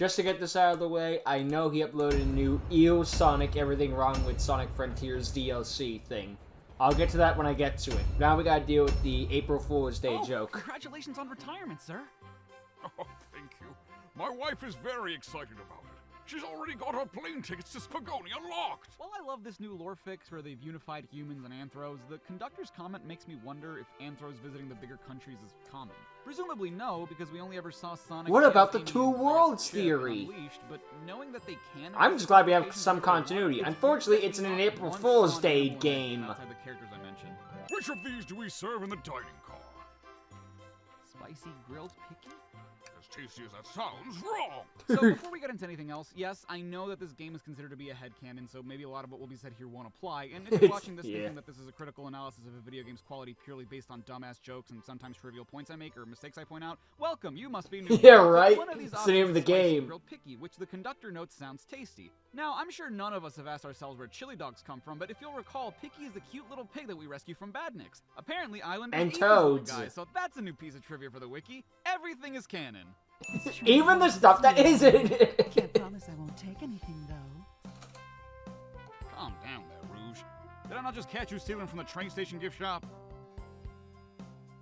Just to get this out of the way, I know he uploaded a new EO Sonic Everything Wrong with Sonic Frontiers DLC thing. I'll get to that when I get to it. Now we gotta deal with the April Fool's Day joke. Congratulations on retirement, sir. Oh, thank you. My wife is very excited about it. She's already got her plane tickets to Spagoni unlocked! While I love this new lore fix where they've unified humans and anthros, the conductor's comment makes me wonder if anthros visiting the bigger countries is common. Presumably no, because we only ever saw Sonic... What about the two worlds theory? But knowing that they can... I'm just glad we have some continuity. Unfortunately, it's in an April Fool's Day game. Outside the characters I mentioned. Which of these do we serve in the dining car? Spicy grilled picky? As tasty as that sounds, wrong! So before we get into anything else, yes, I know that this game is considered to be a headcanon, so maybe a lot of what will be said here won't apply. And if you're watching this thinking that this is a critical analysis of a video game's quality purely based on dumbass jokes and sometimes trivial points I make or mistakes I point out, welcome, you must be new. Yeah, right? One of these It's the name of the options is spicy game. grilled picky, which the conductor notes sounds tasty. Now, I'm sure none of us have asked ourselves where chili dogs come from, but if you'll recall, Picky is the cute little pig that we rescue from Badniks. Apparently, Islanders And eat these little toads. guys, so that's a new piece of trivia for the wiki. Everything is canon. Even the stuff that isn't. Can't promise I won't take anything, though. Calm down there, Rouge. Did I not just catch you stealing from the train station gift shop?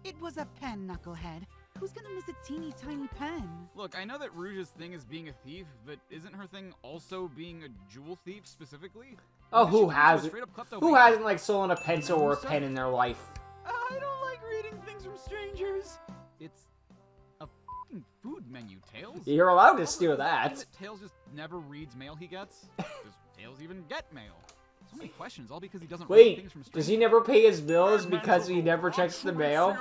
It was a pen, knucklehead. Who's gonna miss a teeny tiny pen? Look, I know that Rouge's thing is being a thief, but isn't her thing also being a jewel thief specifically? Oh, Maybe she who could be a hasn't? straight-up klepto Who bank. hasn't, like, stolen a pencil or a pen in their life? I don't like reading things from strangers. It's a fucking food menu, Tails. You're allowed to Also, steal does that mean that. Tails just never reads mail he gets? Does Tails even get mail? So many questions, all because he doesn't read Wait, things from does strangers. he never pay his bills because he never checks the mail?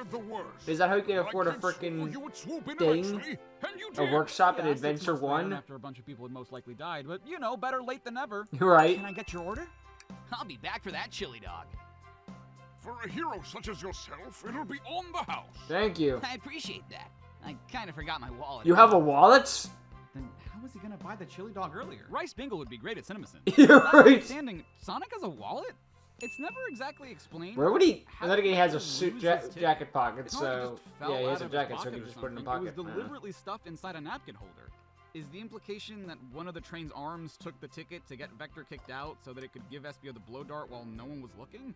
Is that how he can But I afford a can't swear frickin' you would swoop in thing? eventually, and you A did. workshop in Yeah, 6 Adventure months later 1? after a bunch of people had most likely died, but you know, better late than never. Right? Can I get your order? I'll be back for that chili dog. For a hero such as yourself, it'll be on the house. Thank you. I appreciate that. I kind of forgot my wallet. You have a wallet? Then how was he gonna buy the chili dog earlier? Rice Bingle would be great at CinemaSin. You're Not right. understanding, Sonic has a wallet? It's never exactly explained. Where would he? How I think he has a did suit lose his ticket? jacket pocket, It's not like it so just fell yeah, he out has a of his jacket, so he pocket can or just put it in the something. pocket. It was deliberately stuffed inside a napkin holder. Is the implication that one of the train's arms took the ticket to get Vector kicked out so that it could give Espio the blow dart while no one was looking?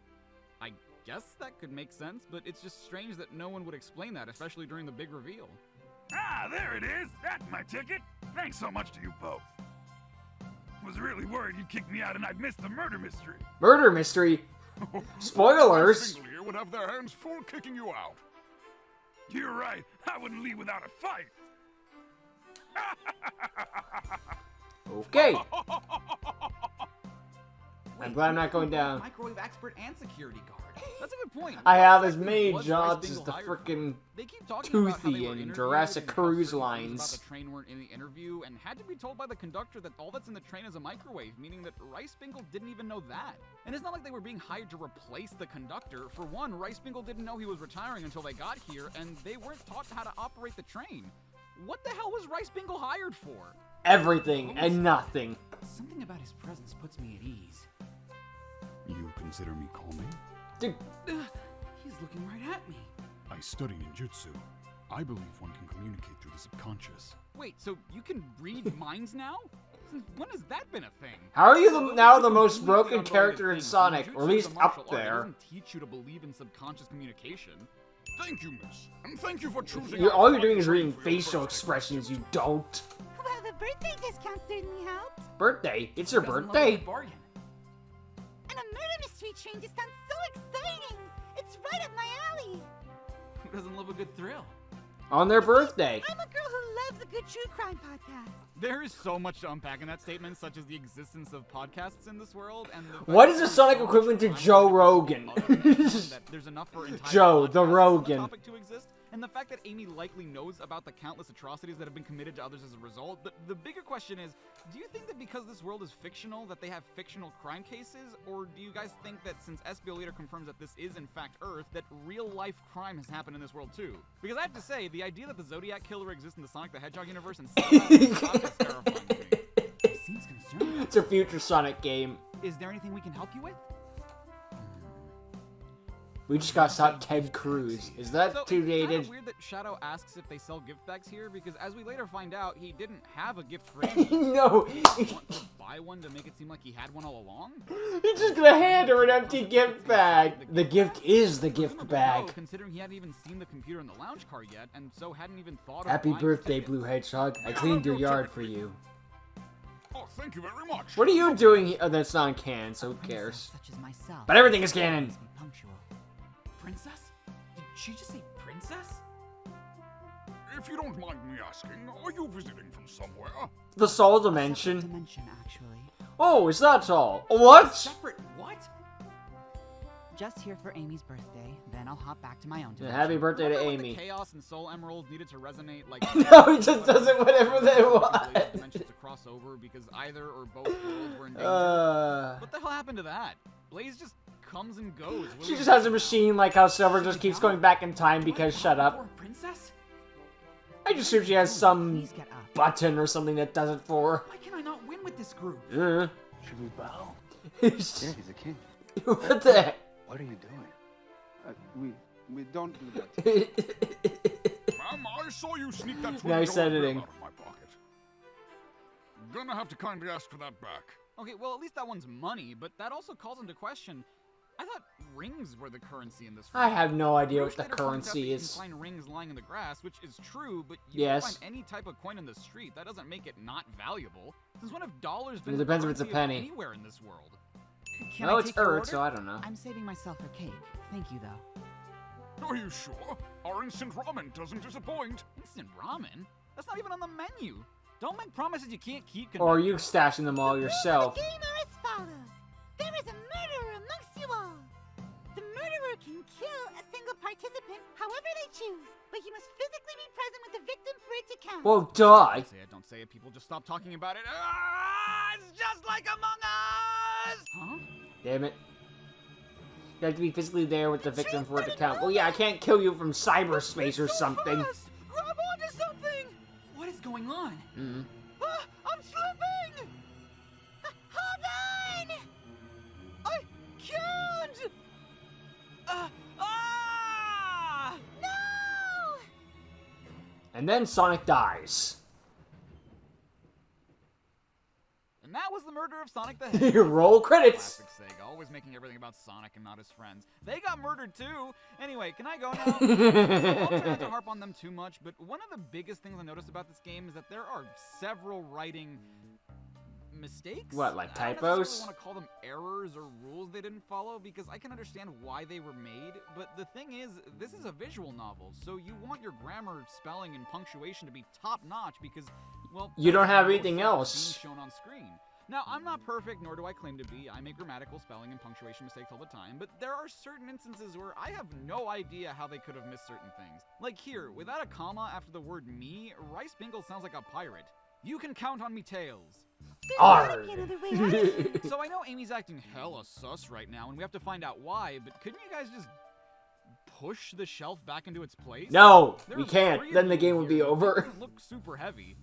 I guess that could make sense, but it's just strange that no one would explain that, especially during the big reveal. Ah, there it is. That's my ticket. Thanks so much to you both. Was really worried you'd kick me out and I'd miss the murder mystery. Murder mystery. Spoilers. Bingle here would have their hands full kicking you out. You're right. I wouldn't leave without a fight. Okay. I'm glad I'm not going down. Microwave expert and security guard. That's a good point. I have What as exactly many was jobs Rice as Bingle the hired for? frickin' They keep talking about how they Toothy were in interviewed Jurassic and how Cruise certain things lines. about the train weren't in the interview and had to be told by the conductor that all that's in the train is a microwave, meaning that Rice Bingle didn't even know that. And it's not like they were being hired to replace the conductor. For one, Rice Bingle didn't know he was retiring until they got here, and they weren't taught how to operate the train. What the hell was Rice Bingle hired for? Everything and nothing. Something about his presence puts me at ease. You consider me calming? Dude, He's looking right at me. I study ninjutsu. I believe one can communicate through the subconscious. Wait, so you can read minds now? Since when has that been a thing? how are you now the It's a most completely broken unrelated character in thing. Sonic, Ninjutsu or at is least a martial up art. It there? doesn't teach you to believe in subconscious communication. Thank you, miss. And thank you for choosing... All our you're doing is train reading for your facial birthday. expressions, you don't. Well, the birthday discount certainly helped. Birthday? It's your Doesn't love a birthday? good bargain. And a murder mystery train just sounds so exciting. It's right up my alley. Who doesn't love a good thrill? On their birthday. I'm a girl who loves a good true crime podcast. There is so much to unpack in that statement, such as the existence of podcasts in this world, and the fact What that is the there's Sonic so much equivalent to time Joe for Rogan? other things, that there's enough for entire Joe, the podcasts on Rogan. topic to exist, and the fact that Amy likely knows about the countless atrocities that have been committed to others as a result. The bigger question is, do you think that because this world is fictional, that they have fictional crime cases, or do you guys think that since Espio later confirms that this is in fact Earth, that real-life crime has happened in this world too? Because I have to say, the idea that the Zodiac Killer exists in the Sonic the Hedgehog universe and somehow is terrifying to me. He seems concerned. It's a future Sonic game. Is there anything we can help you with? We just got stop Ted Cruz. Is that So too it's kind dated? of weird that Shadow asks if they sell gift bags here, because as we later find out, he didn't have a gift for Amy. No, Want to buy one to make it seem like he had one all along? he's just gonna hand her an empty gift bag. The gift is the gift Presumably bag. no, considering he hadn't even seen the computer in the lounge car yet, and so hadn't even thought of Happy buying birthday, tickets. Blue Hedgehog. I cleaned your yard for you. Oh, thank you very much. What are you doing here? Oh, that's not canon, so who cares? Such as myself. But everything is canon. Always be punctual. Princess? Did she just say princess? If you don't mind me asking, are you visiting from somewhere? The Soul Separate Dimension. dimension, actually. Oh, it's not all. What? Separate what? Just here for Amy's birthday, then I'll hop back to my own Yeah, dimension. happy birthday to Remember when Amy. the Chaos and Soul Emerald needed to resonate like No, he just does it whenever they want. dimensions to cross over because either or both worlds were in danger. What the hell happened to that? Blaze just comes and goes. What She do just we has a do? machine like how Silver just keeps going back in time because shut For up. a princess? I just assume she has some Please get up. button or something that does it for Why can I not win with this group? her. Should we bow? Uh. Yeah, he's a king. What the heck? What are you doing? We don't do that. Ma'am, I saw you sneak that $20 Nice bill editing. out of my pocket. Gonna have to kindly ask for that back. Okay, well, at least that one's money, but that also calls into question. I thought rings were the currency in this I world. have no idea Bruce what the later points out that currency you is. can find rings lying in the grass, which is true, but you Yes. can find any type of coin in the street. That doesn't make it not valuable. Since when have dollars been It the depends if it's a currency of penny. anywhere in this world? Can No, I it's take your Earth, order? so I don't know. I'm saving myself a cake. Thank you, though. Are you sure? Our instant ramen doesn't disappoint. Instant ramen? That's not even on the menu. Don't make promises you can't keep. Or are you stashing them all The yourself? game are as follows. There is a murderer amongst you all. The murderer can kill a single participant however they choose, but he must physically be present with the victim for it to count. Well, die. Don't say it. People just stop talking about it. Ah, it's just like Among Us! Huh? Damn it. You have to be physically there with the victim for it to count. Well, yeah, I can't kill you from cyberspace or something. Grab onto something! What is going on? Mm. Ah, I'm slipping! Hold on! I can't! Ah! No! And then Sonic dies. And that was the murder of Sonic the Hedgehog. Roll credits. Classic Sega, always making everything about Sonic and not his friends. They got murdered too. Anyway, can I go now? I'll try not to harp on them too much, but one of the biggest things I noticed about this game is that there are several writing mistakes. What, like I don't typos? necessarily want to call them errors or rules they didn't follow because I can understand why they were made. But the thing is, this is a visual novel, so you want your grammar, spelling, and punctuation to be top notch because, well, You don't have most anything of what's else. being shown on screen. Now, I'm not perfect, nor do I claim to be. I make grammatical, spelling, and punctuation mistakes all the time, but there are certain instances where I have no idea how they could have missed certain things. Like here, without a comma after the word me, Rice Bingle sounds like a pirate. You can count on me, Tails. There's gotta be Arr. another way out. So I know Amy's acting hella sus right now, and we have to find out why, but couldn't you guys just push the shelf back into its place? No, There we are can't. three of Then the you game will here, be but it over. doesn't look super heavy.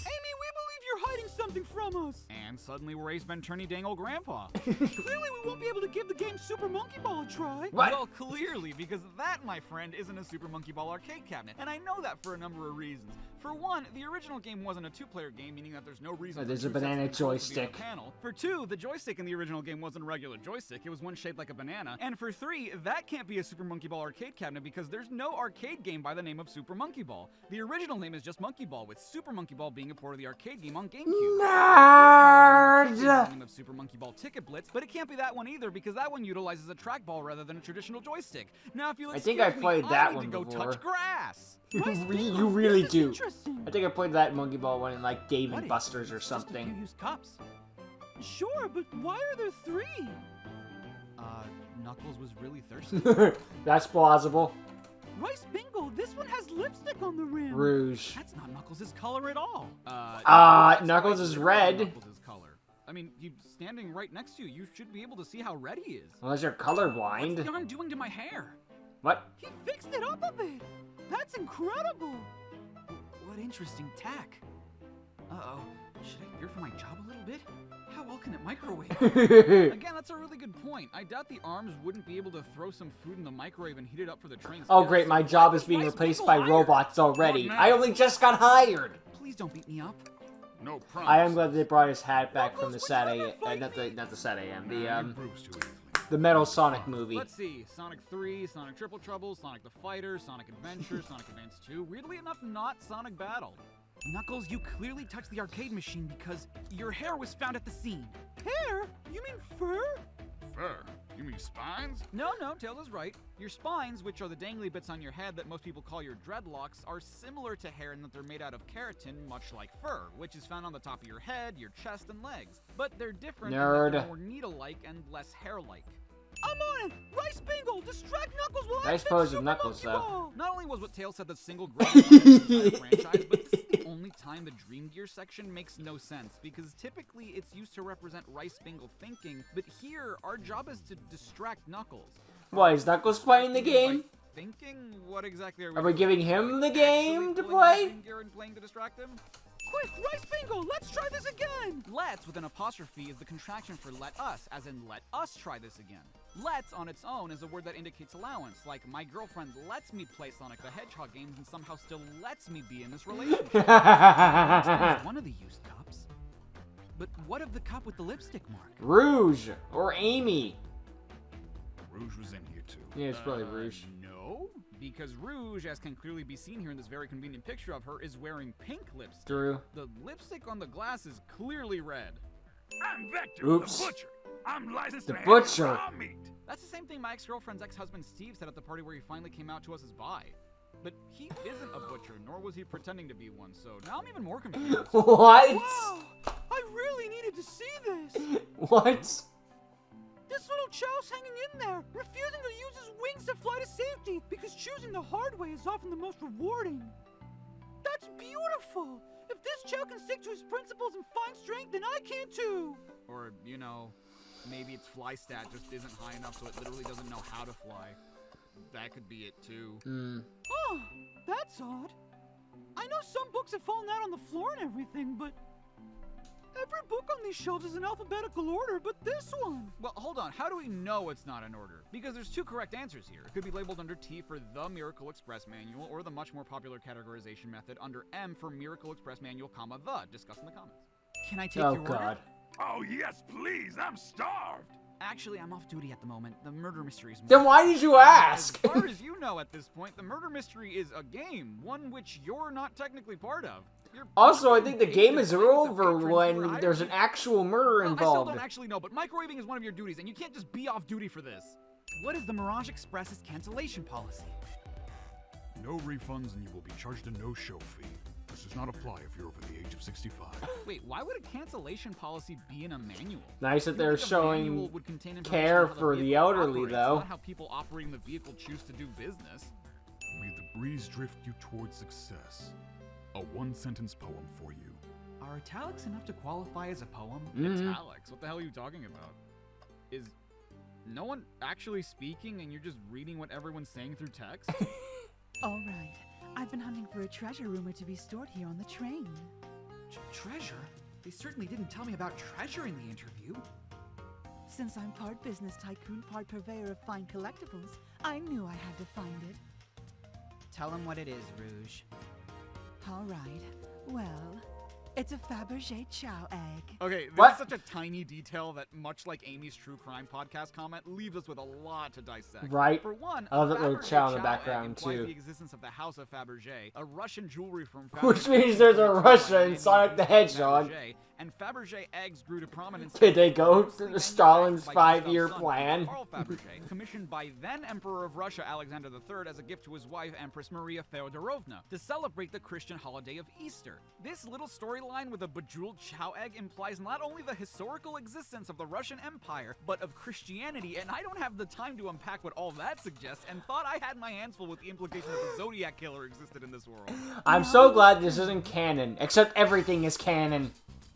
Amy, we believe you're hiding something from us. And suddenly we're Ace Venturni Dangle Grandpa. Clearly we won't be able to give the game Super Monkey Ball a try. What? Well, clearly, because that, my friend, isn't a Super Monkey Ball arcade cabinet. And I know that for a number of reasons. For one, the original game wasn't a two-player game, meaning that there's no reason for There's two a sets of banana controls to be on joystick. the panel. For two, the joystick in the original game wasn't a regular joystick. It was one shaped like a banana. And for three, that can't be a Super Monkey Ball arcade cabinet because there's no arcade game by the name of Super Monkey Ball. The original name is just Monkey Ball, with Super Monkey Ball being a port of the arcade game on GameCube. The Nerd. name of Super Monkey Ball Ticket Blitz, but it can't be that one either because that one utilizes a trackball rather than a traditional joystick. Now, if you'll I think I excuse me, played that need one to go before. touch grass. You really do. Interesting. I think I played that Monkey Ball one in like Dave What and is Buster's or Just a few something. used cups. Sure, but why are there three? Knuckles was really thirsty. That's plausible. Rice Bingo, this one has lipstick on the rim. Rouge. That's not Knuckles' color at all. Knuckles is red. Knuckles' color. I mean, he's standing right next to you. You should be able to see how red he is. Unless you're What's colorblind. the arm doing to my hair? What? He fixed it up a bit. That's incredible. What interesting tech. Uh-oh. Should I fear for my job a little bit? How well can it microwave? Oh Again, that's a really good point. I doubt the arms wouldn't be able to throw some food in the microwave and heat it up for the train's great, my job is being replaced by robots already. I only just got hired. Please don't beat me up. No promise. I am glad they brought his hat back from the Sad AM, not the Sad AM, the Metal Sonic movie. Let's see. Sonic 3, Sonic Triple Trouble, Sonic the Fighter, Sonic Adventure, Sonic Advance 2. Weirdly enough, not Sonic Battle. Knuckles, you clearly touched the arcade machine because your hair was found at the scene. Hair? You mean fur? Fur? You mean spines? No, Tails is right. Your spines, which are the dangly bits on your head that most people call your dreadlocks, are similar to hair in that they're made out of keratin, much like fur, which is found on the top of your head, your chest, and legs. But they're different in that they're more needle-like and less hair-like. I'm on it! Rice Bingle! Distract Knuckles while Nice pose of Knuckles, though. Not only was what Tails said the single greatest part of the entire franchise, but this is the only time the Dream Gear section makes no sense, because typically it's used to represent Rice Bingle thinking, but here, our job is to distract Knuckles. Why, is Knuckles playing the game? Thinking? What exactly are we Are we giving him the game to pulling out play? Dream Gear and playing to distract him? Quick, Rice Bingle! Let's try this again! Let's with an apostrophe is the contraction for let us, as in let us try this again. Let's on its own is a word that indicates allowance, like my girlfriend lets me play Sonic the Hedgehog games and somehow still lets me be in this relationship. That's one of the used cups. But what of the cup with the lipstick mark? Rouge or Amy. Rouge was in here too. Yeah, it's probably Rouge. No, because Rouge, as can clearly be seen here in this very convenient picture of her, is wearing pink lipstick. True. The lipstick on the glass is clearly red. I'm Vector, Oops. the butcher. I'm licensed The to handle butcher. raw meat. That's the same thing my ex-girlfriend's ex-husband Steve said at the party where he finally came out to us as bi. But he isn't a butcher, nor was he pretending to be one, so now I'm even more confused. What? Wow! I really needed to see this! What? This little chow's hanging in there, refusing to use his wings to fly to safety, because choosing the hard way is often the most rewarding. That's beautiful! If this chow can stick to his principles and find strength, then I can too! Or, you know, maybe its fly stat just isn't high enough so it literally doesn't know how to fly. That could be it too. Oh, that's odd. I know some books have fallen out on the floor and everything, but every book on these shelves is in alphabetical order, but this one. Well, hold on. How do we know it's not in order? Because there's two correct answers here. It could be labeled under T for the Miracle Express Manual, or the much more popular categorization method under M for Miracle Express Manual, comma, the. Discuss in the comments. Can I take Oh your order? god. Oh, yes, please. I'm starved. Actually, I'm off duty at the moment. The murder mystery is Then why did you ask? As far as you know at this point, the murder mystery is a game, one which you're not technically part of. You're Also, I think the game is patrons over who were when hired there's to- an actual murder Well, I still involved. don't actually know, but microwaving is one of your duties, and you can't just be off duty for this. What is the Mirage Express's cancellation policy? No refunds and you will be charged a no-show fee. This does not apply if you're over the age of 65. Wait, why would a cancellation policy be in a manual? Nice that You'd they're think a manual showing would contain information care on how for the vehicle elderly, operates, though. Not how people operating the vehicle choose to do business. May the breeze drift you towards success. A one-sentence poem for you. Are italics enough to qualify as a poem? Italics? What the hell are you talking about? Is no one actually speaking and you're just reading what everyone's saying through text? All right. I've been hunting for a treasure rumored to be stored here on the train. Treasure? They certainly didn't tell me about treasure in the interview. Since I'm part business tycoon, part purveyor of fine collectibles, I knew I had to find it. Tell him what it is, Rouge. All right. Well, it's a Fabergé chow egg. Okay, this What? is such a tiny detail that, much like Amy's True Crime podcast comment, leaves us with a lot to dissect. Right. For one, I love that little Fabergé chow in the egg background, implies too. the existence of the House of Fabergé, a Russian jewelry firm. Which means there's a Russia in Sonic the Hedgehog. And Fabergé eggs grew to prominence. Did they go mostly through Stalin's manufactured by 5-year Gustav's son, plan? Karl Fabergé, commissioned by then Emperor of Russia Alexander III as a gift to his wife Empress Maria Feodorovna to celebrate the Christian holiday of Easter. This little storyline with a bejeweled chow egg implies not only the historical existence of the Russian Empire, but of Christianity, and I don't have the time to unpack what all that suggests, and thought I had my hands full with the implication that the Zodiac Killer existed in this world. I'm so glad this isn't canon, except everything is canon.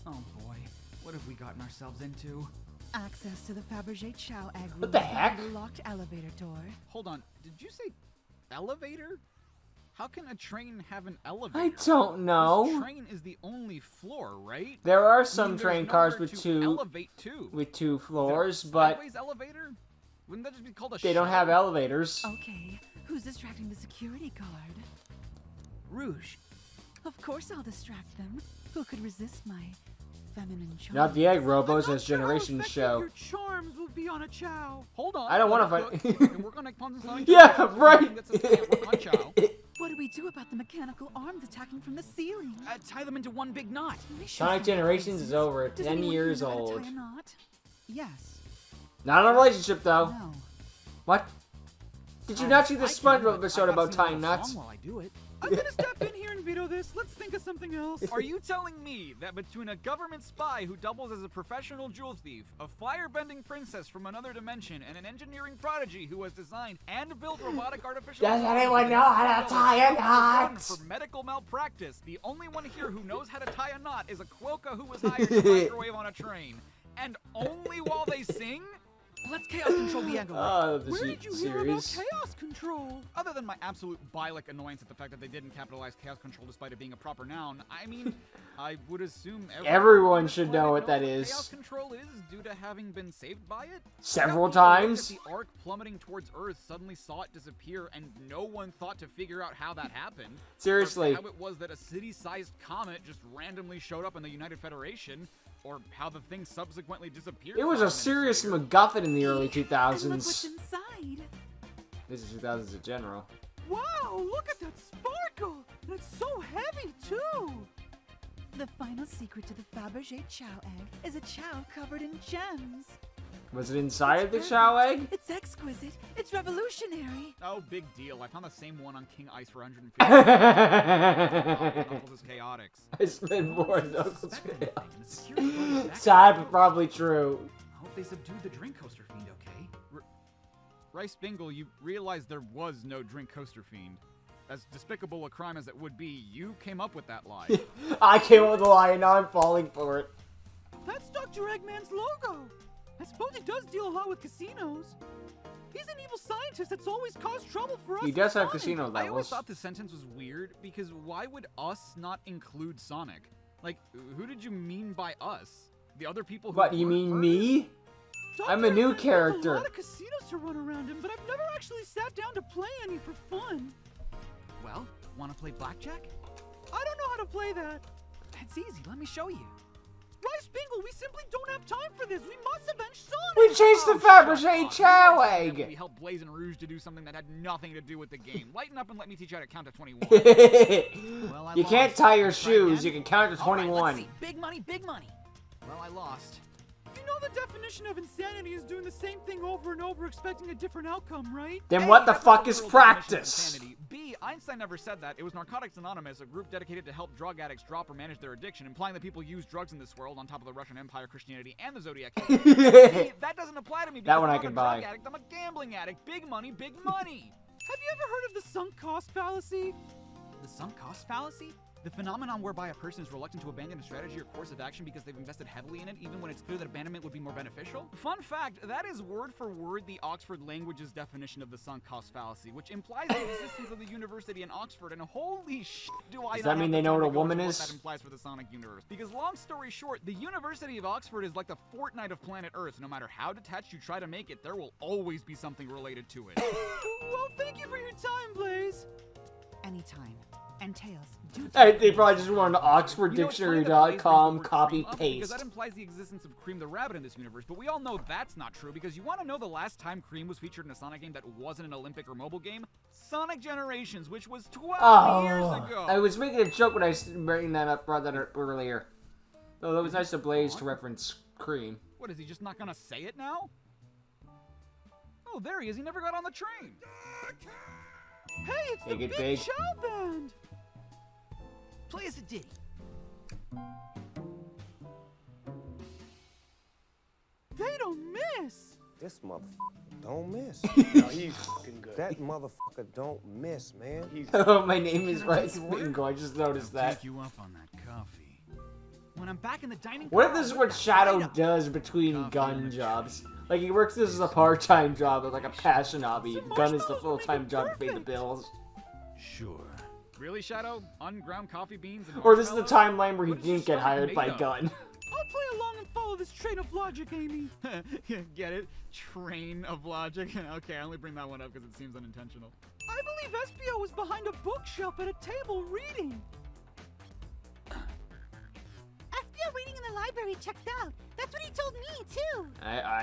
Oh boy, what have we gotten ourselves into? Access to the Fabergé chow egg room What the via heck? the locked elevator door. Hold on, did you say elevator? How can a train have an elevator? I don't know. This train is the only floor, right? There are I some mean, train there's cars nowhere with to elevate to. two Is there a floors, but sideways elevator? Wouldn't that just be called a they don't have shuttle? elevators. Okay, who's distracting the security guard? Rouge. Of course I'll distract them. Who could resist my feminine charm? Not the egg I'm robos not as sure how Generation effective show. Your charms will be on a chow. Hold on. I don't want wanna to fight- I can work on Ekpon's and Sonic Yeah, Generations, right. that says can't work on Chow. What do we do about the mechanical arms attacking from the ceiling? Tie them into one big knot. Mission Sonic for Generations is reasons. over. Does 10 anyone here years know how to old. tie a knot? Yes. Not in a relationship though. No. What? Did you not see the I can, SpongeBob but episode I've about got to sing tying a little knots? song while I do it. I'm gonna step in here and veto this. Let's think of something else. Are you telling me that between a government spy who doubles as a professional jewel thief, a fire-bending princess from another dimension, and an engineering prodigy who has designed and built robotic artificial Does intelligence anyone that know how to is tie a run knot? for medical malpractice, the only one here who knows how to tie a knot is a Quokka who was hired to microwave on a train. And only while they sing? Let's chaos control the egg. Oh, the Where did you hear about series. chaos control? Other than my absolute bile-like annoyance at the fact that they didn't capitalize chaos control despite it being a proper noun, I mean, I would assume Everyone on this should planet know what that knows is. Chaos control is due to having been saved by it. Several How people looked times. at the arc plummeting towards Earth suddenly saw it disappear, and no one thought to figure out how that happened. Seriously. Or how it was that a city-sized comet just randomly showed up in the United Federation, or how the thing subsequently disappeared. It was 5 a minutes serious later. MacGuffin in the early And look what's 2000s. inside. This is 2000s in general. Wow, look at that sparkle! And it's so heavy, too! The final secret to the Fabergé Chow egg is a chow covered in gems. Was it inside of the Chow egg? It's exquisite. It's revolutionary. Oh, big deal. I found the same one on King Ice for 150. Knuckles is chaotix. I spent more than Uncle Suspected anything, and the Chaos. security guard is back Sad, in the but probably true. I hope they subdued the drink coaster fiend, okay? Rice Bingle, you realize there was no drink coaster fiend. As despicable a crime as it would be, you came up with that lie. I came up with a lie and now I'm falling for it. That's Dr. Eggman's logo! I suppose he does deal a lot with casinos. He's an evil scientist that's always caused trouble for us. He does in have Sonic. casino I always levels. thought this sentence was weird, because why would us not include Sonic? Like, who did you mean by us? The other people who What, you weren't mean murdered? me? I'm a Dr. new Eggman built character. a lot of casinos to run around him, but I've never actually sat down to play any for fun. Well, want to play blackjack? I don't know how to play that. That's easy. Let me show you. Rice Bingle, we simply don't have time for this. We must avenge Sonic. We chased the Oh, Fabergé shut up. Chow You guys said that We egg! helped Blaze and Rouge to do something that had nothing to do with the game. Lighten up and let me teach you how to count to 21. Well, I You lost. can't tie your Try shoes, again? you can count to All right, 21. let's see. Big money, big money. Well, I lost. You know the definition of insanity is doing the same thing over and over expecting a different outcome, right? Then A, what the that's not fuck is literal definition of practice? insanity. B, Einstein never said that. It was Narcotics Anonymous, a group dedicated to help drug addicts drop or manage their addiction, implying that people use drugs in this world on top of the Russian Empire, Christianity, and the Zodiac Killer. See, that doesn't apply to me because That one I'm I not can a buy. drug addict, I'm a gambling addict. Big money, big money. Have you ever heard of the sunk cost fallacy? The sunk cost fallacy? The phenomenon whereby a person is reluctant to abandon a strategy or course of action because they've invested heavily in it, even when it's clear that abandonment would be more beneficial? Fun fact, that is word for word the Oxford Language's definition of the sunk cost fallacy, which implies the existence of the university in Oxford, and holy shit do I Does not that mean have they the know time what a to go woman into is? what that implies for the Sonic universe. Because long story short, the University of Oxford is like the Fortnite of planet Earth. No matter how detached you try to make it, there will always be something related to it. Well, thank you for your time, Blaze. Anytime. And Tails, do They probably just went to You know, it's funny that Blaze brings the OxfordDictionary.com, word copy, cream up Because paste. that implies the existence of Cream the Rabbit in this universe, but we all know that's not true because you want to know the last time Cream was featured in a Sonic game that wasn't an Olympic or mobile game? Sonic Generations, which was 12 years ago! I was making a joke when I brought that up earlier. Though it was nice of Blaze to reference Cream. What, is he just not gonna say it now? Oh, there he is. He never got on the train. Hey, it's the Make Big it big. Chow Band. Play us a ditty. They don't miss. This motherfucker don't miss. No, he's fucking good. That motherfucker don't miss, man. Oh, my name is Can I take Rice your order? Bingo. I just noticed that. Take you up on that coffee. When I'm back in the dining What car, if this is I'll what whip that Shadow right up. does between Coffee gun and a jobs? tray. Like, he works this as a part-time job, like a passion hobby. Some Gun is the marshmallows will make full-time it job to pay the perfect. bills. Sure. Really, Shadow? Unground coffee beans and Or this is the marshmallows? timeline where he What is this didn't get fucking hired made by of? Gunn. I'll play along and follow this train of logic, Amy. Get it? Train of logic? Okay, I only bring that one up because it seems unintentional. I believe Espio was behind a bookshelf at a table reading. Espio reading in the library checks out. That's what he told me, too.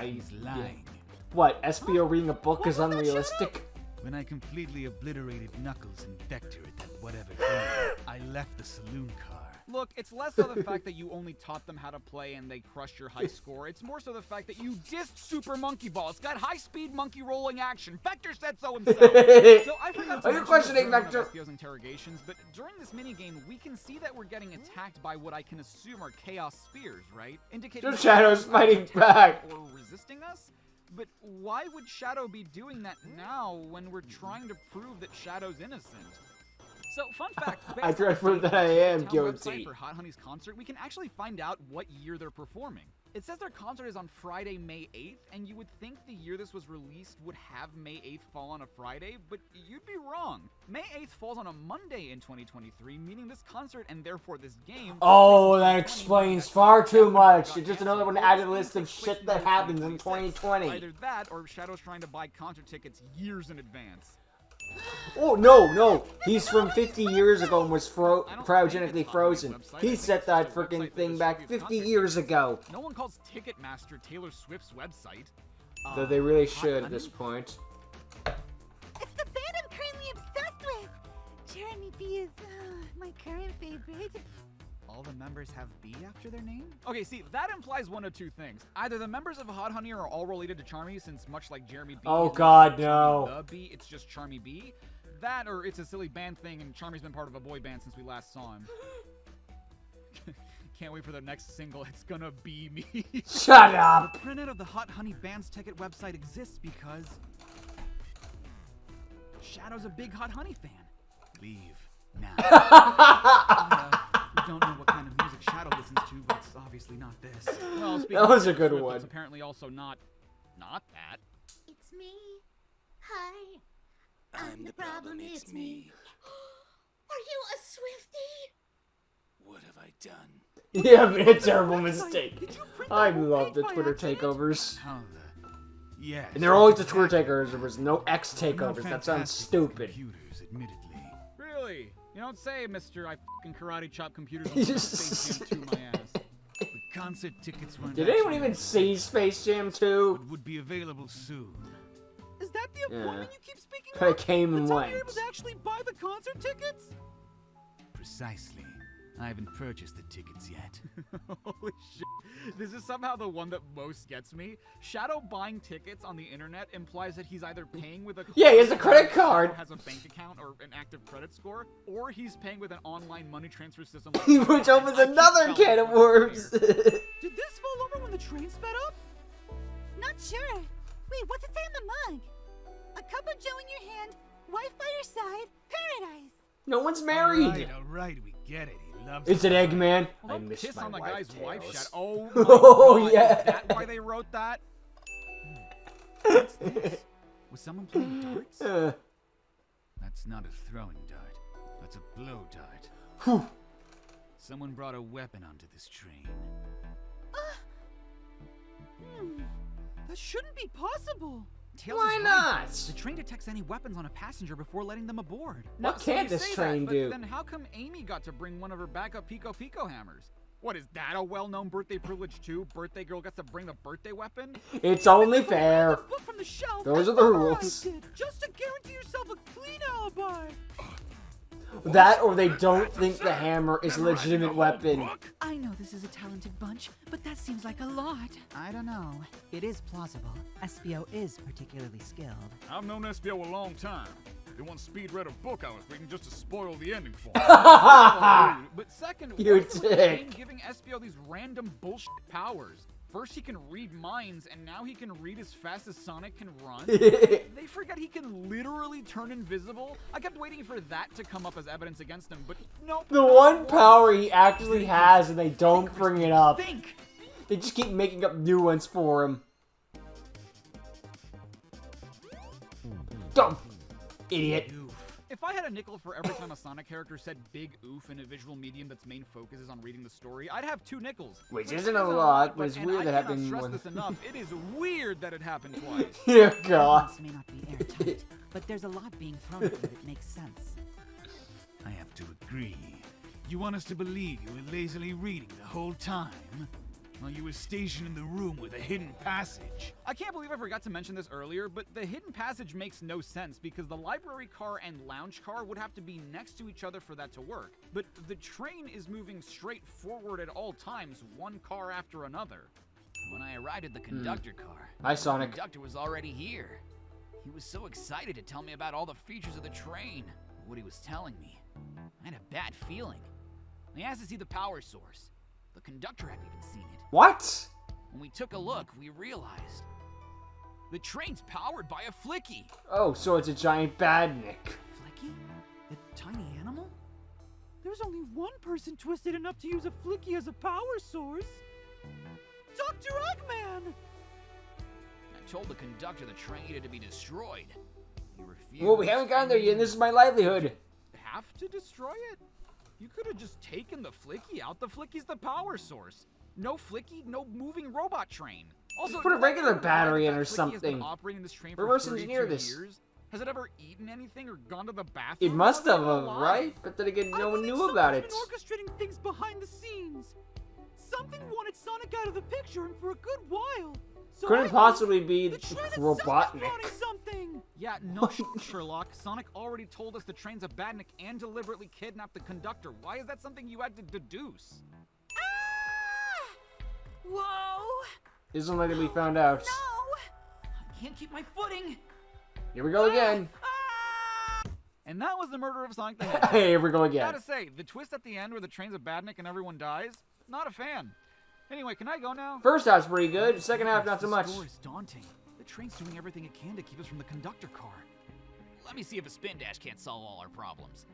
He's lying. What, Espio reading a book What is was that, unrealistic? When I completely obliterated Knuckles and Vector at that whatever game, I left the saloon car. Look, it's less so the fact that you only taught them how to play and they crushed your high score. It's more so the fact that you dissed Super Monkey Ball. It's got high-speed monkey rolling action. Vector said so himself. So I forgot to Are you mention questioning this during one Vector? of Espio's interrogations, but during this minigame, we can see that we're getting attacked by what I can assume are Chaos Spears, right? Indicating The that Shadow's Shadow's fighting attacking back. or resisting us? But why would Shadow be doing that now when we're trying to prove that Shadow's innocent? So, fun fact. I based on try to the prove date that I am town guilty. website for Hot Honey's concert, we can actually find out what year they're performing. It says their concert is on Friday, May 8th, and you would think the year this was released would have May 8th fall on a Friday, but you'd be wrong. May 8th falls on a Monday in 2023, meaning this concert and therefore this game. Oh, that explains far too much. It's just another one added list of shit that happens in 2020. Either that, or Shadow's trying to buy concert tickets years in advance. Oh, no. He's from 50 years ago and was cryogenically frozen. He set that freaking thing back 50 years ago. No one calls Ticketmaster Taylor Swift's website. Though they really should at this point. It's the band I'm currently obsessed with. Jeremy B is my current favorite. All the members have B after their name? Okay, see, that implies one of two things. Either the members of Hot Honey are all related to Charmy, since much like Jeremy B. Oh, isn't God, Charmy no. The B, it's just Charmy B. That, or it's a silly band thing, and Charmy's been part of a boy band since we last saw him. Can't wait for the next single. It's gonna be me. Shut up! The printout of the Hot Honey Band's ticket website exists because Shadow's a big Hot Honey fan. Leave now. We don't know what kind of music Shadow listens to, but it's obviously not this. Well, speaking That was of a good Swift, one. It's apparently also not that. It's me. Hi. I'm the problem, it's me. Are you a Swiftie? What have I done? You have made a terrible mistake. I love the Twitter takeovers. How the... Yes. And they're always the Twitter takeovers. There was no X No takeovers. That sounds fantastic stupid. Computers, admittedly. Really? You don't say, Mr. I fucking karate chop computers on Space Jam 2 my ass. The concert tickets weren't Did anyone actually even available, see Space Jam 2? but would be available soon. Is that the Yeah. appointment you keep speaking Kinda of? came and the time went. you're able to actually buy the concert tickets? Precisely. I haven't purchased the tickets yet. Holy shit. This is somehow the one that most gets me. Shadow buying tickets on the internet implies that he's either paying with a Yeah, he has a credit card. has a bank account or an active credit score, or he's paying with an online money transfer system. Which opens another can of worms. Did this fall over when the train sped up? Not sure. Wait, what's it say on the mug? A cup of joe in your hand, wife by your side, paradise. No one's married. All right, we get it. He loves It's an Eggman. Well, I don't miss piss my on the wife, guy's wife, Tails. Shadow. Oh, my Oh, God. yeah. Is that why they wrote that? What's this? Was someone playing darts? Uh, That's not a throwing dart. That's a blow dart. whew. Someone brought a weapon onto this train. That shouldn't be possible. Tails Why is right. not? The train detects any weapons on a passenger before letting them aboard. Now, What so can't you this say train that, do? But then how come Amy got to bring one of her backup Pico hammers? What, is that a well-known birthday privilege too? Birthday girl gets to bring the birthday weapon? It's only Pick up a fair. random book from the shelf Those and are the memorize rules. it, just to guarantee yourself a clean alibi. That or they don't think the hammer is a legitimate weapon. I know this is a talented bunch, but that seems like a lot. I don't know. It is plausible. Espio is particularly skilled. I've known Espio a long time. He once speed read a book I was reading just to spoil the ending for me. But second, You what's with the dick. game giving Espio these random bullshit powers? First he can read minds, and now he can read as fast as Sonic can run? They forget he can literally turn invisible? I kept waiting for that to come up as evidence against him, but nope. The not one once. power he actually has and they don't bring it up. Think! They just keep making up new ones for him. Don't, idiot. If I had a nickel for every time a Sonic character said big oof in a visual medium that's main focus is on reading the story, I'd have 2 nickels. Which isn't a lot, but it's weird that happened more more than... this enough. It is weird that it happened twice. Dear God. This may not be airtight, but there's a lot being thrown at it that makes sense. I have to agree. You want us to believe you were lazily reading the whole time? While you were stationed in the room with a hidden passage? I can't believe I forgot to mention this earlier, but the hidden passage makes no sense because the library car and lounge car would have to be next to each other for that to work. But the train is moving straight forward at all times, one car after another. When I arrived at the conductor car, Hi, Sonic. the conductor was already here. He was so excited to tell me about all the features of the train. What he was telling me, I had a bad feeling. I asked to see the power source. The conductor hadn't even seen it. What? When we took a look, we realized the train's powered by a flicky. Oh, so it's a giant badnik. Flicky? The tiny animal? There's only one person twisted enough to use a flicky as a power source. Dr. Eggman! I told the conductor the train needed to be destroyed. He refused. Well, we haven't gotten there yet, and this is my livelihood. Have to destroy it? You could have just taken the flicky out. The flicky's the power source. No flicky, no moving robot train. Also, Just put a regular battery in or Flicky has been something. operating this train Reverse for 32 engineer this. years. Has it ever eaten anything or gone to the bathroom? It must How's have, it alive? right? But then again, no one believe knew about it. someone's been orchestrating things behind the scenes. Something wanted Sonic out of the picture and for a good while. So Couldn't I possibly be think the train itself is plotting Robotnik. something. Yeah, no shit, Sherlock. Sonic already told us the train's a badnik and deliberately kidnapped the conductor. Why is that something you had to deduce? Ah! Whoa! Isn't letting me found out. No! I can't keep my footing. Here we go again. And that was the murder of Sonic the Hedgehog. Hey, here we go again. Gotta say, the twist at the end where the train's a badnik and everyone dies, not a fan. Anyway, can I go now? First half's pretty good. Second half, not so much. The score is daunting. The train's doing everything it can to keep us from the conductor car. Let me see if a spin dash can't solve all our problems.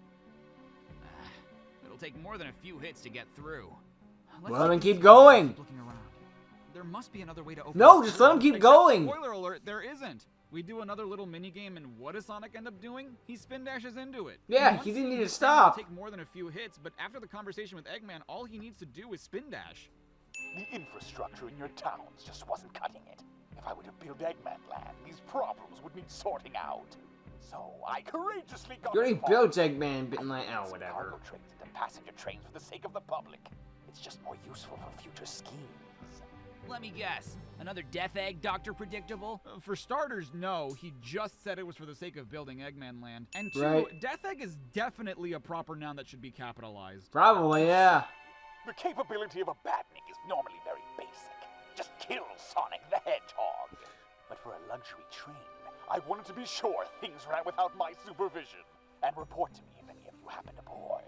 It'll take more than a few hits to get through. Well, then keep going. Looking around. There must be another way to open No, this just door. let him keep Except, going. Spoiler alert, there isn't. We do another little minigame, and what does Sonic end up doing? He spin dashes into it. Yeah, Once he didn't in, need to this thing will stop. Take more than a few hits, but after the conversation with Eggman, all he needs to do is spin dash. The infrastructure in your towns just wasn't cutting it. If I were to build Eggman Land, these problems would need sorting out. So I courageously got You already involved. built Eggman, but like, oh, Some whatever. cargo trains and passenger trains for the sake of the public. It's just more useful for future schemes. Let me guess. Another Death Egg, Dr. Predictable? For starters, no. He just said it was for the sake of building Eggman Land. And two, Right. Death Egg is definitely a proper noun that should be capitalized. Probably, yeah. The capability of a badnik is normally very basic. Just kill Sonic the Hedgehog. But for a luxury train, I wanted to be sure things ran without my supervision. And report to me if any of you happened aboard.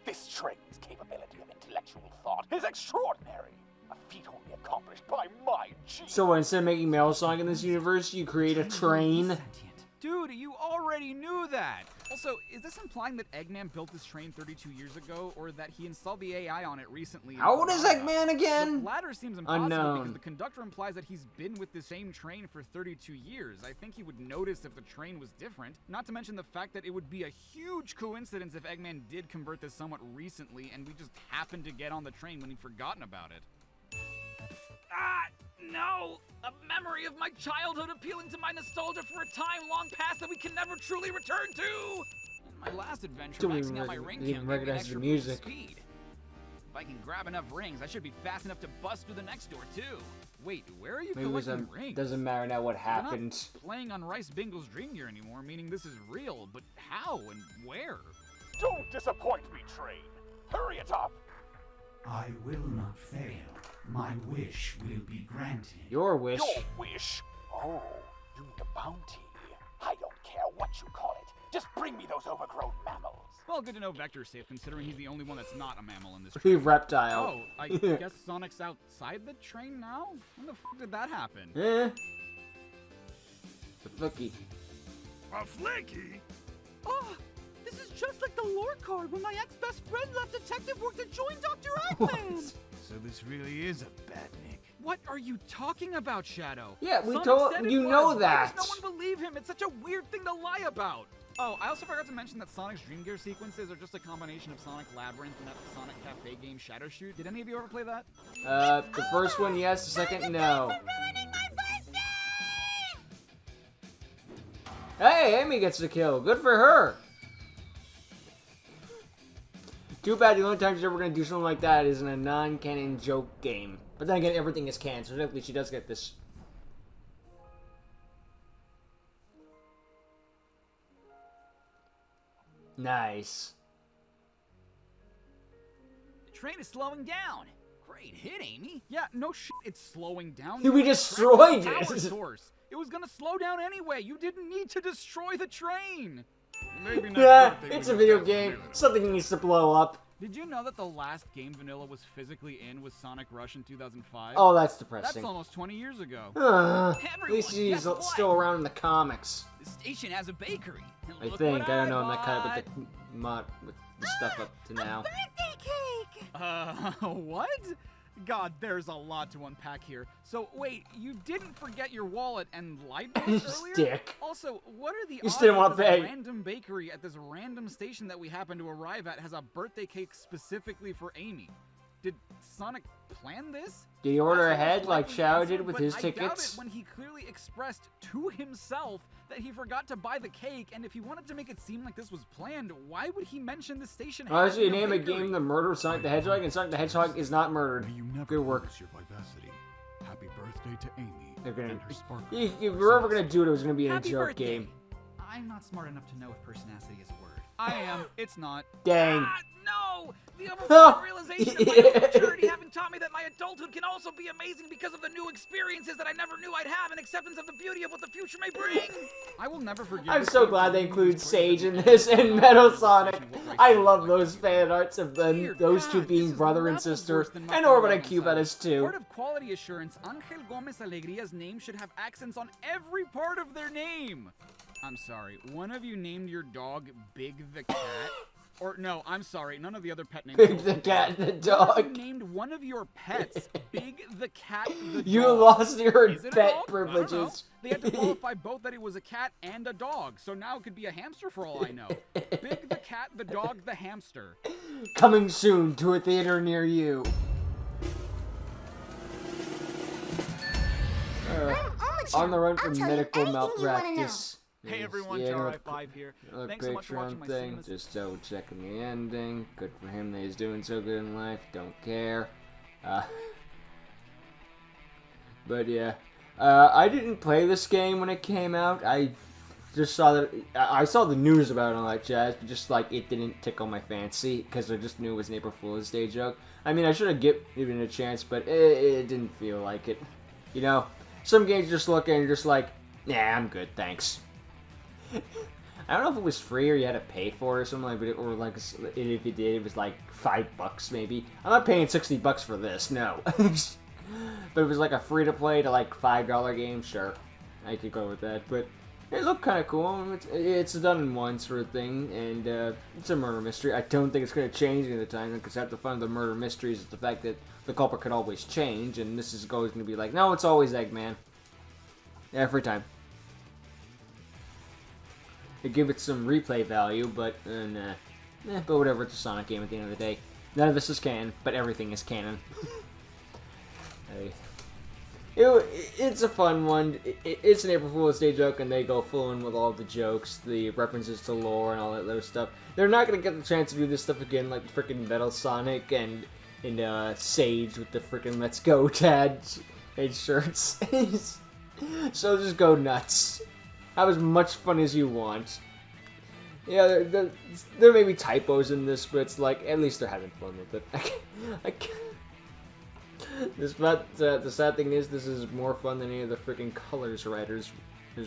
This train's capability of intellectual thought is extraordinary. A feat only accomplished by my genius. So instead of making Metal Sonic in this universe, you create a train. Dude, you already knew that! Also, is this implying that Eggman built this train 32 years ago, or that he installed the AI on it recently? and How old is forgot about Eggman it? again? The latter seems impossible Unknown. because the conductor implies that he's been with the same train for 32 years. I think he would notice if the train was different, not to mention the fact that it would be a huge coincidence if Eggman did convert this somewhat recently and we just happened to get on the train when he'd forgotten about it. No! A memory of my childhood appealing to my nostalgia for a time long past that we can never truly return to! In my last adventure, Don't maxing even out my rec- ring even count gave me an recognize extra the boost of music. speed. If I can grab enough rings, I should be fast enough to bust through the next door, too. Wait, where are you Maybe it was collecting rings? doesn't matter now what We're happened. not playing on Rice Bingle's Dream Gear anymore, meaning this is real, but how and where? Don't disappoint me, train. Hurry it up. I will not fail. My wish will be granted. Your wish. Your wish? Oh, you mean the bounty. I don't care what you call it. Just bring me those overgrown mammals. Well, good to know Vector's safe, considering he's the only one that's not a mammal in this He train. reptile. Oh, I guess Sonic's outside the train now? When the f did that happen? Eh. The flicky. A flicky? Oh, this is just like the lore card when my ex-best friend left detective work to join Dr. Eggman. So this really is a badnik. What are you talking about, Shadow? Yeah, we Sonic told- said it you was. know Why that. does no one believe him? It's such a weird thing to lie about. Oh, I also forgot to mention that Sonic's Dream Gear sequences are just a combination of Sonic Labyrinth and that Sonic Cafe game Shadow Shoot. Did any of you ever play that? The first one, yes. The second, no. Hey, Amy gets the kill. Good for her. Too bad the only time she's ever going to do something like that is in a non-canon joke game. But then again, everything is canon, so technically she does get this. Nice. The train is slowing down. Great hit, Amy. Yeah, no shit, it's slowing down. We destroyed Power it. source. It was gonna slow down anyway. You didn't need to destroy the train. Maybe next Yeah, birthday it's we a just video have to game. do this. Something needs to blow up. Did you know that the last game Vanilla was physically in was Sonic Rush in 2005? Oh, that's That's depressing. almost 20 years ago. At least he's guess what? still around in the comics. The station has a bakery. I Look think. what I don't know. I'm not caught bought. up with the stuff up to now. Birthday cake! What? God, there's a lot to unpack here. So, wait, you didn't forget your wallet and light bulbs earlier? Dick. Also, what are the You odds still didn't wanna that this pay. random bakery at this random station that we happen to arrive at has a birthday cake specifically for Amy? Did Sonic plan this? Did he order That's the ahead most like likely Shao answer, did with but his I tickets? doubt it when he clearly expressed to himself that he forgot to buy the cake, and if he wanted to make it seem like this was planned, why would he mention the station? Honestly, you having name a bakery? game The Murder of Sonic the Hedgehog, and Sonic the Hedgehog is not murdered. May you never Good work. lose your vivacity. Happy birthday to Amy They're gonna. and her sparkle. If we're ever gonna do it, it was gonna be in a Happy joke birthday. game. I'm not smart enough to know if personacity is a word. I am. It's not. Dang. Ah, no! The Oh. overwhelming realization of my own maturity having taught me that my adulthood can also be amazing because of the new experiences that I never knew I'd have and acceptance of the beauty of what the future may bring. I will never forget. I'm this so game glad for they being include this Sage in crazy. this and Metal Sonic. I love Like those this. fan arts of them, Dear those two God, being this is brother and levels sister, worse than my and fellow Orbit and Gonzalez. Cubatus too. Part of quality assurance, Angel Gomez Alegria's name should have accents on every part of their name. I'm sorry, one of you named your dog Big the Cat? Or no, I'm sorry, none of the other pet names. Big the cat, the One of dog. you named one of your pets Big the Cat, the dog. You lost your Is it a pet dog? I don't know. privileges. They had to qualify both that it was a cat and a dog, so now it could be a hamster for all I know. Big the cat, the dog, the hamster. Coming soon to a theater near you. On the run from medical malpractice. Hey everyone, Yeah, Char5 here. another Thanks so much for watching Patreon my thing. cinemas. Just double checking the ending. Good for him that he's doing so good in life. Don't care. But yeah, I didn't play this game when it came out. I just saw that I saw the news about it and all that jazz, but just like it didn't tickle my fancy because I just knew it was an April Fool's Day joke. I mean, I should have given it a chance, but it didn't feel like it. You know, some games just look and you're just like, nah, I'm good, thanks. I don't know if it was free or you had to pay for it or something like that, or like if you did, it was like $5 maybe. I'm not paying $60 for this, no. But it was like a free-to-play to like $5 game, sure, I could go with that. But it looked kind of cool. It's a done in one sort of thing, and it's a murder mystery. I don't think it's going to change any of the time, because half the fun of the murder mysteries is the fact that the culprit could always change, and this is always going to be like, no, it's always Eggman. Every time. They give it some replay value, but nah. But whatever, it's a Sonic game at the end of the day. None of this is canon, but everything is canon. It's a fun one. It's an April Fool's Day joke, and they go full in with all the jokes, the references to lore, and all that other stuff. They're not gonna get the chance to do this stuff again, like the freaking Metal Sonic and Sage with the freaking Let's Go Tad shirts. So just go nuts. Have as much fun as you want. Yeah, there may be typos in this, but it's like, at least they're having fun with it. The sad thing is, this is more fun than any of the freaking Colors writers'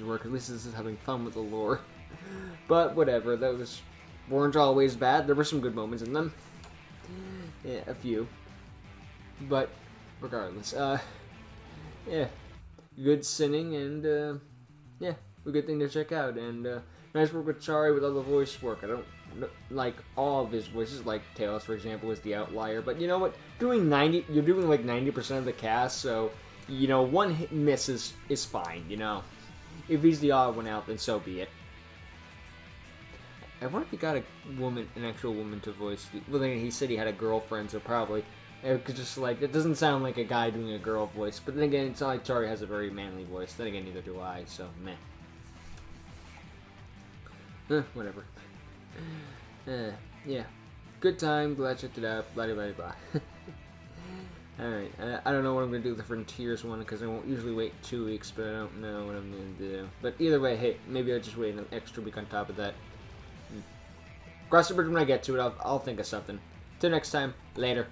work. At least this is having fun with the lore. But whatever, those weren't always bad. There were some good moments in them. Yeah, a few. But regardless, yeah, good sinning and yeah, a good thing to check out. And nice work with Chari with all the voice work. I don't like all of his voices, like Tails, for example, is the outlier. But you know what? You're doing like 90% of the cast, so you know, one hit and miss is fine. You know, if he's the odd one out, then so be it. I wonder if he got a woman, an actual woman to voice the... Well, then he said he had a girlfriend, so probably. It could just, like, it doesn't sound like a guy doing a girl voice. But then again, it's not like Tori has a very manly voice. Then again, neither do I, so meh. Whatever. Yeah. Good time, glad I checked it out, blah blah blah. Alright, I don't know what I'm going to do with the Frontiers one, because I won't usually wait 2 weeks, but I don't know what I'm going to do. But either way, hey, maybe I'll just wait an extra week on top of that. Cross the bridge when I get to it, I'll think of something. Till next time, later.